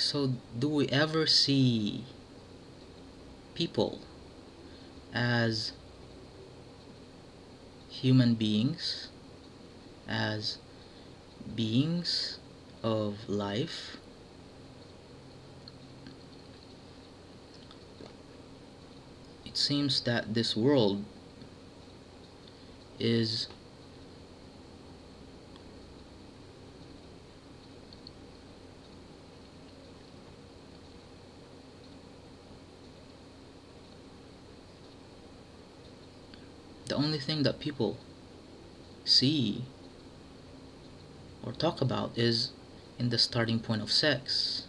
So, do we ever see people as human beings, as beings of life? It seems that this world is the only thing that people see or talk about is in the starting point of sex.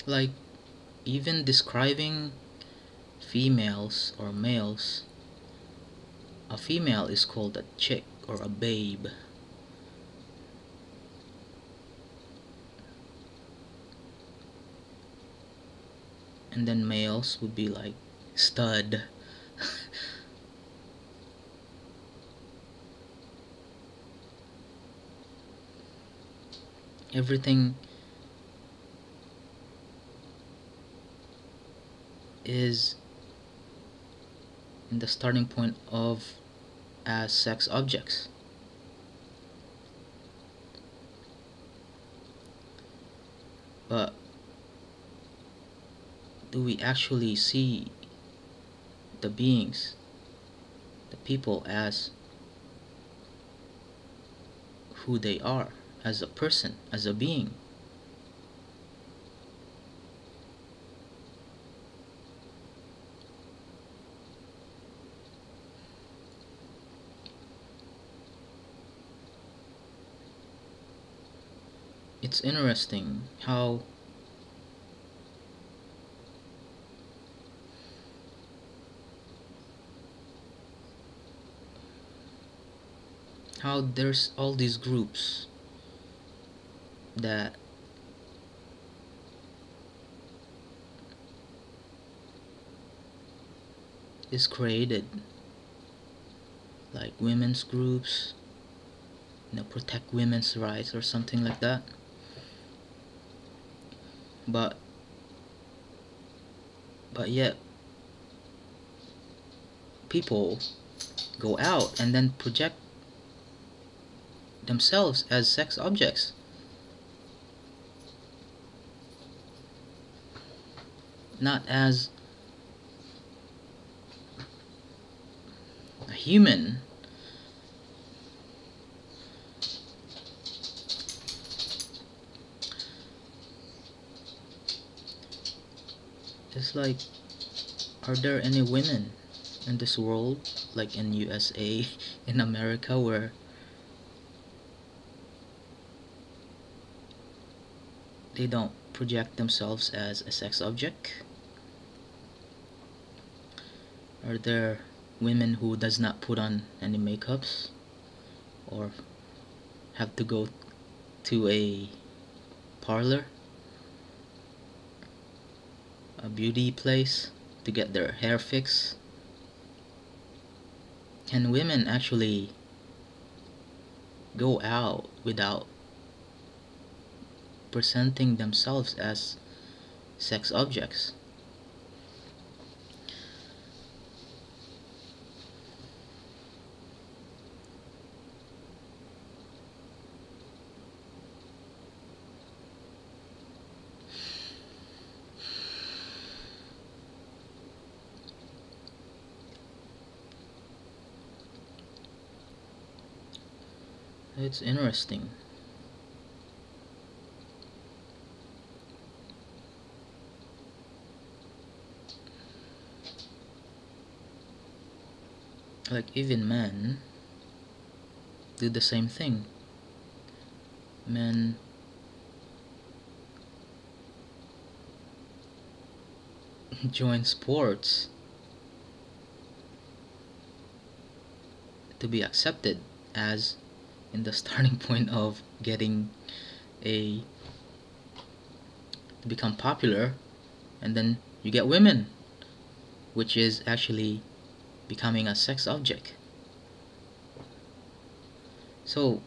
Like, even describing females or males, a female is called a chick or a babe. And then males would be like stud. Everything is in the starting point of as sex objects. But do we actually see the beings, the people, as who they are, as a person, as a being? It's interesting how there's all these groups that is created, like women's groups, protect women's rights or something like that. But yet people go out and then project themselves as sex objects. Not as a human. It's like, are there any women in this world, like in USA, in America, where they don't project themselves as a sex object? Are there women who does not put on any makeups or have to go to a parlor, a beauty place, to get their hair fixed? Can women actually go out without presenting themselves as sex objects? It's interesting. Like, even men do the same thing. Men join sports to be accepted as in the starting point of getting to become popular, and then you get women, which is actually becoming a sex object. So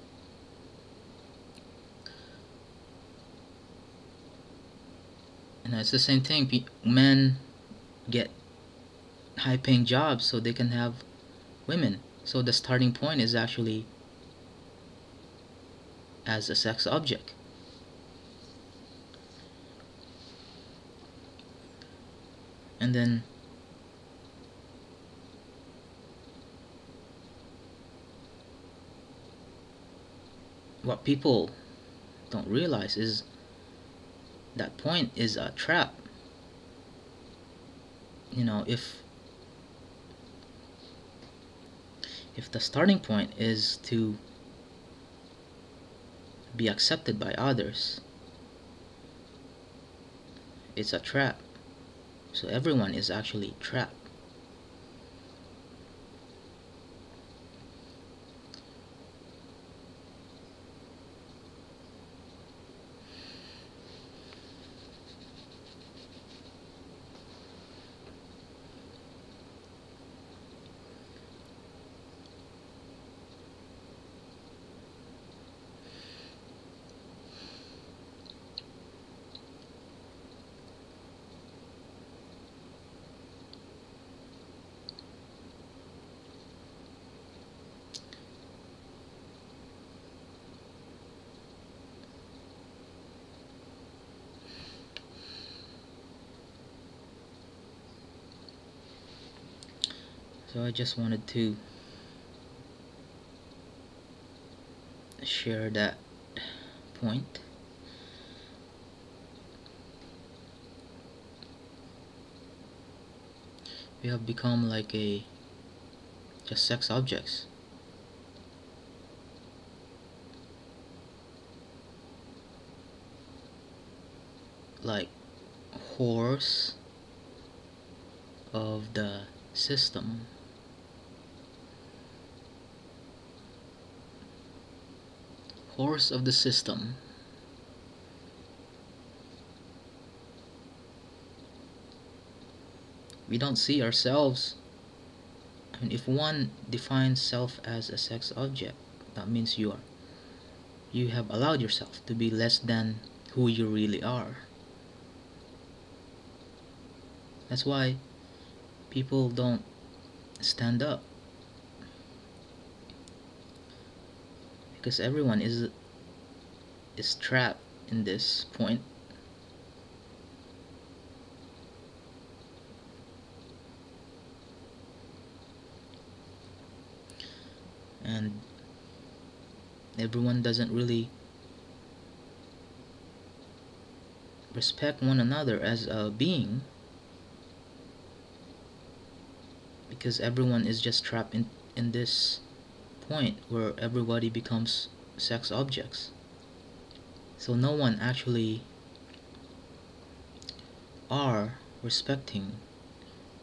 It's the same thing. Men get high-paying jobs so they can have women. So the starting point is actually as a sex object. And then what people don't realize is that point is a trap. You know, if the starting point is to be accepted by others, it's a trap. So everyone is actually trapped. So I just wanted to share that point. We have become like just sex objects. Like horse of the system. Horse of the system. We don't see ourselves. I mean, if one defines self as a sex object, that means you have allowed yourself to be less than who you really are. That's why people don't stand up, because everyone is trapped in this point. And everyone doesn't really respect one another as a being, because everyone is just trapped in this point where everybody becomes sex objects. So no one actually are respecting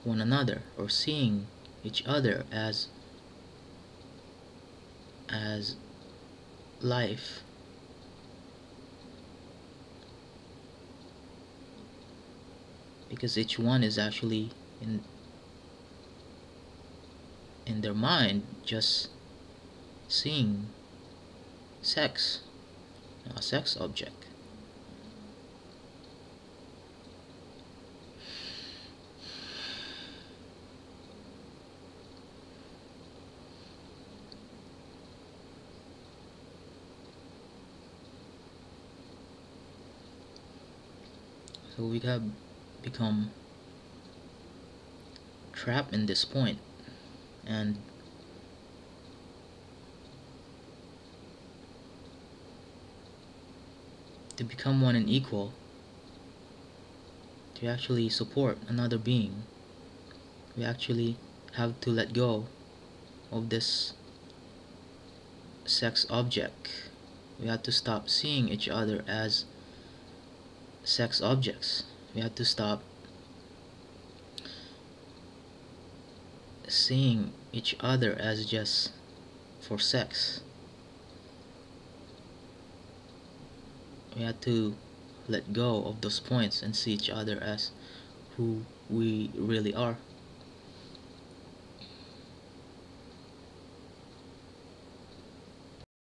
one another or seeing each other as life. Because each one is actually in their mind just seeing sex, a sex object. So we have become trapped in this point, and to become one and equal, to actually support another being, we actually have to let go of this sex object. We have to stop seeing each other as sex objects. We have to stop seeing each other as just for sex. We have to let go of those points and see each other as who we really are.